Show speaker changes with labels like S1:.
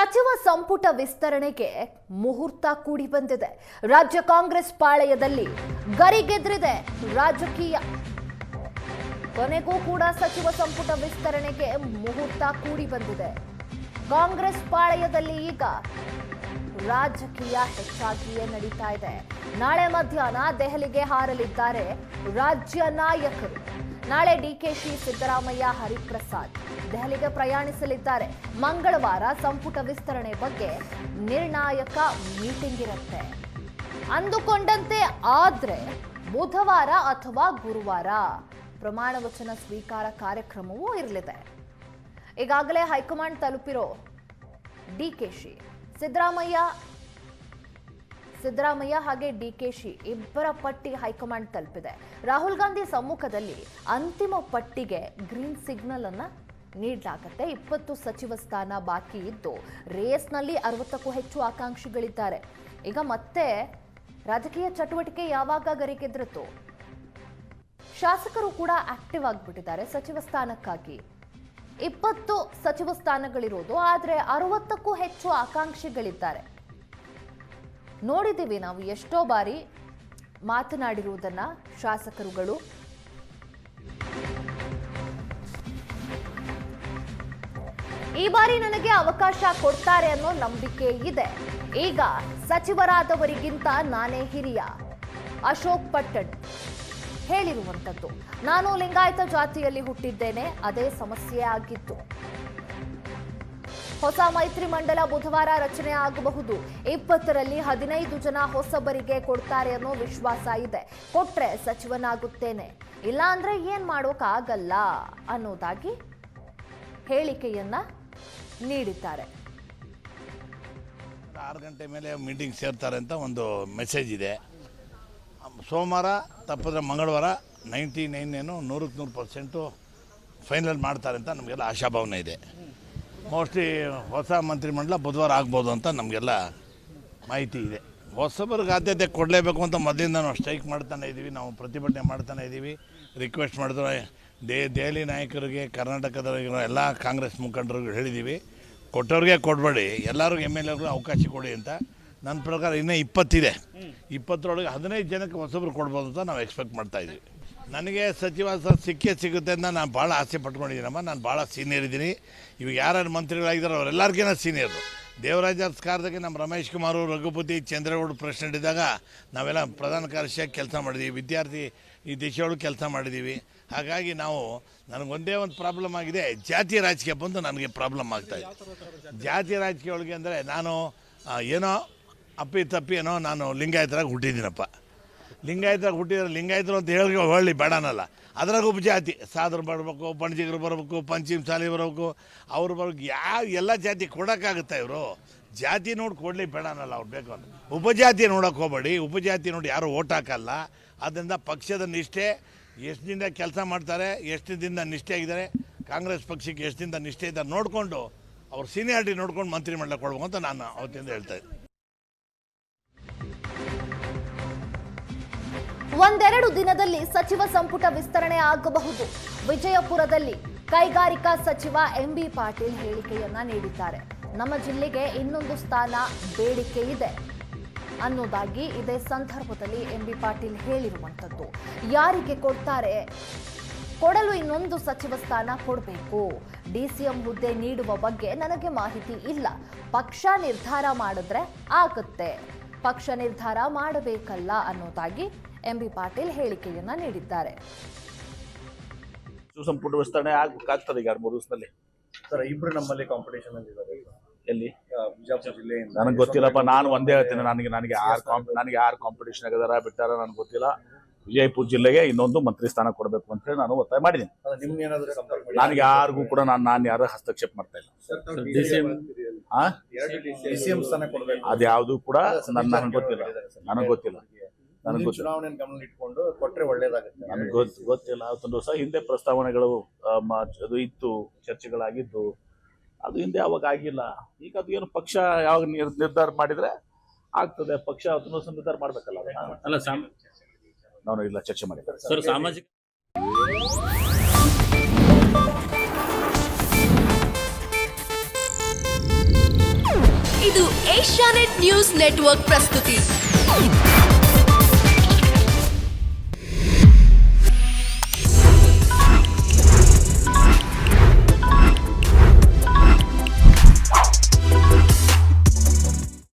S1: ಸಚಿವ ಸಂಪುಟ ವಿಸ್ತರಣೆಗೆ ಮುಹೂರ್ತ ಕೂಡಿ ಬಂದಿದೆ. ರಾಜ್ಯ ಕಾಂಗ್ರೆಸ್ ಪಾಳೆಯದಲ್ಲಿ ಗರಿಗೆದ್ರಿದೆ ರಾಜಕೀಯ. ಕೊನೆಗೂ ಕೂಡ ಸಚಿವ ಸಂಪುಟ ವಿಸ್ತರಣೆಗೆ ಮುಹೂರ್ತ ಕೂಡಿ ಬಂದಿದೆ. ಕಾಂಗ್ರೆಸ್ ಪಾಳೆಯದಲ್ಲಿ ಈಗ ರಾಜಕೀಯ ಹೆಚ್ಚಾಗಿಯೇ ನಡೀತಾ ಇದೆ. ನಾಳೆ ಮಧ್ಯಾಹ್ನ ದೆಹಲಿಗೆ ಹಾರಲಿದ್ದಾರೆ ರಾಜ್ಯ ನಾಯಕರು. ನಾಳೆ ಡಿಕೆಶಿ, ಸಿದ್ದರಾಮಯ್ಯ, ಹರಿಪ್ರಸಾದ್ ದೆಹಲಿಗೆ ಪ್ರಯಾಣಿಸಲಿದ್ದಾರೆ. ಮಂಗಳವಾರ ಸಂಪುಟ ವಿಸ್ತರಣೆ ಬಗ್ಗೆ ನಿರ್ಣಾಯಕ ಮೀಟಿಂಗ್ ಇರುತ್ತೆ. ಅಂದುಕೊಂಡಂತೆ ಆದ್ರೆ ಬುಧವಾರ ಅಥವಾ ಗುರುವಾರ ಪ್ರಮಾಣ ವಚನ ಸ್ವೀಕಾರ ಕಾರ್ಯಕ್ರಮವೂ ಇರಲಿದೆ. ಈಗಾಗಲೇ ಹೈಕಮಾಂಡ್ ತಲುಪಿರೋ ಡಿಕೆಶಿ, ಸಿದ್ದರಾಮಯ್ಯ ಹಾಗೆ ಡಿಕೆಶಿ ಇಬ್ಬರ ಪಟ್ಟಿ ಹೈಕಮಾಂಡ್ ತಲುಪಿದೆ. ರಾಹುಲ್ ಗಾಂಧಿ ಸಮ್ಮುಖದಲ್ಲಿ ಅಂತಿಮ ಪಟ್ಟಿಗೆ ಗ್ರೀನ್ ಸಿಗ್ನಲ್ ಅನ್ನ ನೀಡಲಾಗುತ್ತೆ. 20 ಸಚಿವ ಸ್ಥಾನ ಬಾಕಿ ಇದ್ದು ರೇಸ್ನಲ್ಲಿ 60ಕ್ಕೂ ಹೆಚ್ಚು ಆಕಾಂಕ್ಷಿಗಳಿದ್ದಾರೆ. ಈಗ ಮತ್ತೆ ರಾಜಕೀಯ ಚಟುವಟಿಕೆ ಯಾವಾಗ ಗರಿಗೆದ್ರಿತು, ಶಾಸಕರು ಕೂಡ ಆಕ್ಟಿವ್ ಆಗಿಬಿಟ್ಟಿದ್ದಾರೆ ಸಚಿವ ಸ್ಥಾನಕ್ಕಾಗಿ. 20 ಸಚಿವ ಸ್ಥಾನಗಳಿರೋದು, ಆದರೆ 60ಕ್ಕೂ ಹೆಚ್ಚು ಆಕಾಂಕ್ಷಿಗಳಿದ್ದಾರೆ. ನೋಡಿದ್ದೀವಿ ನಾವು ಎಷ್ಟೋ ಬಾರಿ ಮಾತನಾಡಿರುವುದನ್ನ ಶಾಸಕರುಗಳು. ಈ ಬಾರಿ ನನಗೆ ಅವಕಾಶ ಕೊಡ್ತಾರೆ ಅನ್ನೋ ನಂಬಿಕೆ ಇದೆ. ಈಗ ಸಚಿವರಾದವರಿಗಿಂತ ನಾನೇ ಹಿರಿಯ. ಅಶೋಕ್ ಪಟ್ಟಣ್ ಹೇಳಿರುವಂಥದ್ದು. ನಾನು ಲಿಂಗಾಯತ ಜಾತಿಯಲ್ಲಿ ಹುಟ್ಟಿದ್ದೇನೆ, ಅದೇ ಸಮಸ್ಯೆ ಆಗಿತ್ತು. ಹೊಸ ಮೈತ್ರಿ ಮಂಡಲ ಬುಧವಾರ ರಚನೆ ಆಗಬಹುದು. 20ರಲ್ಲಿ 15 ಜನ ಹೊಸಬರಿಗೆ ಕೊಡ್ತಾರೆ ಅನ್ನೋ ವಿಶ್ವಾಸ ಇದೆ. ಕೊಟ್ರೆ ಸಚಿವನಾಗುತ್ತೇನೆ, ಇಲ್ಲ ಅಂದ್ರೆ ಏನ್ ಮಾಡೋಕ್ಕಾಗಲ್ಲ ಅನ್ನೋದಾಗಿ ಹೇಳಿಕೆಯನ್ನ ನೀಡಿದ್ದಾರೆ.
S2: 6 ಗಂಟೆ ಮೇಲೆ ಮೀಟಿಂಗ್ ಸೇರ್ತಾರೆ ಅಂತ ಒಂದು ಮೆಸೇಜ್ ಇದೆ. ಸೋಮವಾರ ತಪ್ಪಿದ್ರೆ ಮಂಗಳವಾರ 100% ಫೈನಲ್ ಮಾಡ್ತಾರೆ ಅಂತ ನಮಗೆಲ್ಲ ಆಶಾಭಾವನೆ ಇದೆ. ಮೋಸ್ಟ್ಲಿ ಹೊಸ ಮಂತ್ರಿಮಂಡಲ ಬುಧವಾರ ಆಗ್ಬೋದು ಅಂತ ನಮಗೆಲ್ಲ ಮಾಹಿತಿ ಇದೆ. ಹೊಸಬರಿಗೆ ಆದ್ಯತೆ ಕೊಡಲೇಬೇಕು ಅಂತ ಮೊದಲಿಂದ ನಾವು ಸ್ಟ್ರೈಕ್ ಮಾಡ್ತಾನೆ ಇದ್ದೀವಿ, ನಾವು ಪ್ರತಿಭಟನೆ ಮಾಡ್ತಾನೆ ಇದ್ದೀವಿ. ರಿಕ್ವೆಸ್ಟ್ ಮಾಡಿದ್ರೆ ದೆಹಲಿ ನಾಯಕರಿಗೆ, ಕರ್ನಾಟಕದ ಎಲ್ಲ ಕಾಂಗ್ರೆಸ್ ಮುಖಂಡರಿಗೆ ಹೇಳಿದ್ದೀವಿ, ಕೊಟ್ಟವ್ರಿಗೆ ಕೊಡಬೇಡಿ, ಎಲ್ಲರಿಗೂ MLAಗೂ ಅವಕಾಶ ಕೊಡಿ ಅಂತ. ನನ್ನ ಪ್ರಕಾರ ಇನ್ನೂ 20 ಇದೆ. 20ರೊಳಗೆ 15 ಜನಕ್ಕೆ ಹೊಸಬ್ರು ಕೊಡ್ಬೋದು ಅಂತ ನಾವು ಎಕ್ಸ್ಪೆಕ್ಟ್ ಮಾಡ್ತಾಯಿದ್ದೀವಿ. ನನಗೆ ಸಚಿವ ಸಿಗುತ್ತೆ ಅಂತ ನಾನು ಭಾಳ ಆಸೆ ಪಟ್ಕೊಂಡಿದ್ದೀನಮ್ಮ. ನಾನು ಭಾಳ ಸೀನಿಯರ್ ಇದ್ದೀನಿ. ಇವಾಗ ಯಾರ್ಯಾರು ಮಂತ್ರಿಗಳಾಗಿದ್ದಾರೆ ಅವರೆಲ್ಲರಿಗಿಂತ ಸೀನಿಯರು. ದೇವರಾಜ ಕಾರ್ಯದರ್ಶಿಗೆ ನಮ್ಮ ರಮೇಶ್ ಕುಮಾರ್, ರಘುಪತಿ, ಚಂದ್ರೇಗೌಡ ಪ್ರೆಸಿಡೆಂಟ್ ಇದ್ದಾಗ ನಾವೆಲ್ಲ ಪ್ರಧಾನ ಕಾರ್ಯದರ್ಶಿಯಾಗಿ ಕೆಲಸ ಮಾಡಿದ್ದೀವಿ. ವಿದ್ಯಾರ್ಥಿ ಈ ದಿಶೆಯೊಳಗೆ ಕೆಲಸ ಮಾಡಿದ್ದೀವಿ. ಹಾಗಾಗಿ ನನಗೊಂದೇ ಒಂದು ಪ್ರಾಬ್ಲಮ್ ಆಗಿದೆ, ಜಾತಿ ರಾಜಕೀಯ ಬಂದು ನನಗೆ ಪ್ರಾಬ್ಲಮ್ ಆಗ್ತಾಯಿದೆ. ಜಾತಿ ರಾಜಕೀಯ ಒಳಗೆ ಅಂದರೆ ನಾನು ಏನೋ ಅಪ್ಪಿ ಏನೋ ನಾನು ಲಿಂಗಾಯತರಾಗಿ ಹುಟ್ಟಿದ್ದೀನಪ್ಪ. ಲಿಂಗಾಯತರಾಗಿ ಹುಟ್ಟಿದ್ರೆ ಲಿಂಗಾಯತರು ಅಂತ ಹೇಳಿ ಬೇಡನಲ್ಲ. ಅದ್ರಾಗ ಉಪಜಾತಿ ಸಾದರು ಬರಬೇಕು, ಪಣಜಿಗರು ಬರಬೇಕು, ಪಂಚಿಮ ಸಾಲಿ ಬರಬೇಕು, ಅವ್ರು ಬರ್ಬೇಕು. ಎಲ್ಲ ಜಾತಿ ಕೊಡೋಕ್ಕಾಗುತ್ತೆ. ಇವರು ಜಾತಿ ನೋಡಿ ಕೊಡಲಿ ಬೇಡನಲ್ಲ, ಅವ್ರು ಬೇಕು ಅಂತ. ಉಪಜಾತಿ ನೋಡೋಕೆ ಹೋಗಬೇಡಿ. ಉಪಜಾತಿ ನೋಡಿ ಯಾರು ಓಟ್ ಹಾಕಲ್ಲ. ಆದ್ದರಿಂದ ಪಕ್ಷದ ನಿಷ್ಠೆ, ಎಷ್ಟು ದಿನದ ಕೆಲಸ ಮಾಡ್ತಾರೆ, ಎಷ್ಟು ದಿನದಿಂದ ನಿಷ್ಠೆ ಆಗಿದ್ದಾರೆ, ಕಾಂಗ್ರೆಸ್ ಪಕ್ಷಕ್ಕೆ ಎಷ್ಟು ದಿನದ ನಿಷ್ಠೆ ಇದ್ದಾರೆ ನೋಡಿಕೊಂಡು, ಅವ್ರ ಸೀನಿಯಾರಿಟಿ ನೋಡ್ಕೊಂಡು ಮಂತ್ರಿಮಂಡಲ ಕೊಡ್ಬೇಕು ಅಂತ ನಾನು ಅವತ್ತಿಂದ ಹೇಳ್ತಾ ಇದ್ದೆ.
S1: ಒಂದೆರಡು ದಿನದಲ್ಲಿ ಸಚಿವ ಸಂಪುಟ ವಿಸ್ತರಣೆ ಆಗಬಹುದು. ವಿಜಯಪುರದಲ್ಲಿ ಕೈಗಾರಿಕಾ ಸಚಿವ MB ಪಾಟೀಲ್ ಹೇಳಿಕೆಯನ್ನ ನೀಡಿದ್ದಾರೆ. ನಮ್ಮ ಜಿಲ್ಲೆಗೆ ಇನ್ನೊಂದು ಸ್ಥಾನ ಬೇಡಿಕೆ ಇದೆ ಅನ್ನೋದಾಗಿ ಇದೇ ಸಂದರ್ಭದಲ್ಲಿ MB ಪಾಟೀಲ್ ಹೇಳಿರುವಂಥದ್ದು. ಯಾರಿಗೆ ಕೊಡ್ತಾರೆ, ಕೊಡಲು ಇನ್ನೊಂದು ಸಚಿವ ಸ್ಥಾನ ಕೊಡಬೇಕು. DCM ಹುದ್ದೆ ನೀಡುವ ಬಗ್ಗೆ ನನಗೆ ಮಾಹಿತಿ ಇಲ್ಲ. ಪಕ್ಷ ನಿರ್ಧಾರ ಮಾಡಿದ್ರೆ ಆಗುತ್ತೆ, ಪಕ್ಷ ನಿರ್ಧಾರ ಮಾಡಬೇಕಲ್ಲ ಅನ್ನೋದಾಗಿ MB ಪಾಟೀಲ್ ಹೇಳಿಕೆಯನ್ನ ನೀಡಿದ್ದಾರೆ.
S3: ಸಂಪುಟ ವಿಸ್ತರಣೆ ಆಗ್ತದೆ ಈಗ 2-3 ದಿವಸದಲ್ಲಿ.
S4: ಸರ್, ಇಬ್ರು ನಮ್ಮಲ್ಲಿ ಕಾಂಪಿಟೇಷನ್ ಅಲ್ಲಿ ಇದ್ದಾರೆ.
S3: ಎಲ್ಲಿ?
S4: ಬಿಜಾಪುರ ಜಿಲ್ಲೆಯಿಂದ.
S3: ನನಗೆ ಗೊತ್ತಿಲ್ಲಪ್ಪ. ನಾನು ಒಂದೇ ಹೇಳ್ತೀನಿ, ನನಗೆ ಯಾರು ಕಾಂಪಿಟೇಷನ್ ಆಗಿದಾರ ಬಿಟ್ಟಾರ ನನಗೆ ಗೊತ್ತಿಲ್ಲ. ವಿಜಯಪುರ ಜಿಲ್ಲೆಗೆ ಇನ್ನೊಂದು ಮಂತ್ರಿ ಸ್ಥಾನ ಕೊಡಬೇಕು ಅಂತ ಹೇಳಿ ನಾನು ಒತ್ತಾಯ ಮಾಡಿದ್ದೀನಿ.
S4: ನಿಮ್ಗೆ ಏನಾದ್ರು ಸಂಪರ್ಕ?
S3: ನನಗೆ ಯಾರಿಗೂ ಕೂಡ ನಾನು ಯಾರು ಹಸ್ತಕ್ಷೇಪ ಮಾಡ್ತಾ ಇಲ್ಲ.
S4: DCM ಸ್ಥಾನ ಕೊಡಬೇಕು
S3: ಅದು ಯಾವುದು ಕೂಡ ನನಗೆ ಗೊತ್ತಿಲ್ಲ.
S4: ಚುನಾವಣೆ ಗಮನ ಇಟ್ಕೊಂಡು ಕೊಟ್ರೆ ಒಳ್ಳೇದಾಗುತ್ತೆ.
S3: ನನಗೆ ಗೊತ್ತಿಲ್ಲ. ಅವತ್ತೊಂದು ದಿವಸ ಹಿಂದೆ ಪ್ರಸ್ತಾವನೆಗಳು ಅದು ಇತ್ತು, ಚರ್ಚೆಗಳಾಗಿದ್ದು. ಅದು ಹಿಂದೆ ಅವಾಗ ಆಗಿಲ್ಲ. ಈಗ ಅದು ಏನು ಪಕ್ಷ ಯಾವಾಗ ನಿರ್ಧಾರ ಮಾಡಿದ್ರೆ ಆಗ್ತದೆ. ಪಕ್ಷ ಅವತ್ತೊಂದು ನಿರ್ಧಾರ ಮಾಡ್ಬೇಕಲ್ಲ.
S5: ಅಲ್ಲ,
S3: ನಾನು ಇಲ್ಲ ಚರ್ಚೆ ಮಾಡಿದ್ದಾರೆ
S5: ಸರ್. ಸಾಮಾಜಿಕ ಇದು ಏಷ್ಯಾನೆಟ್ ನ್ಯೂಸ್ ನೆಟ್ವರ್ಕ್ ಪ್ರಸ್ತುತಿ.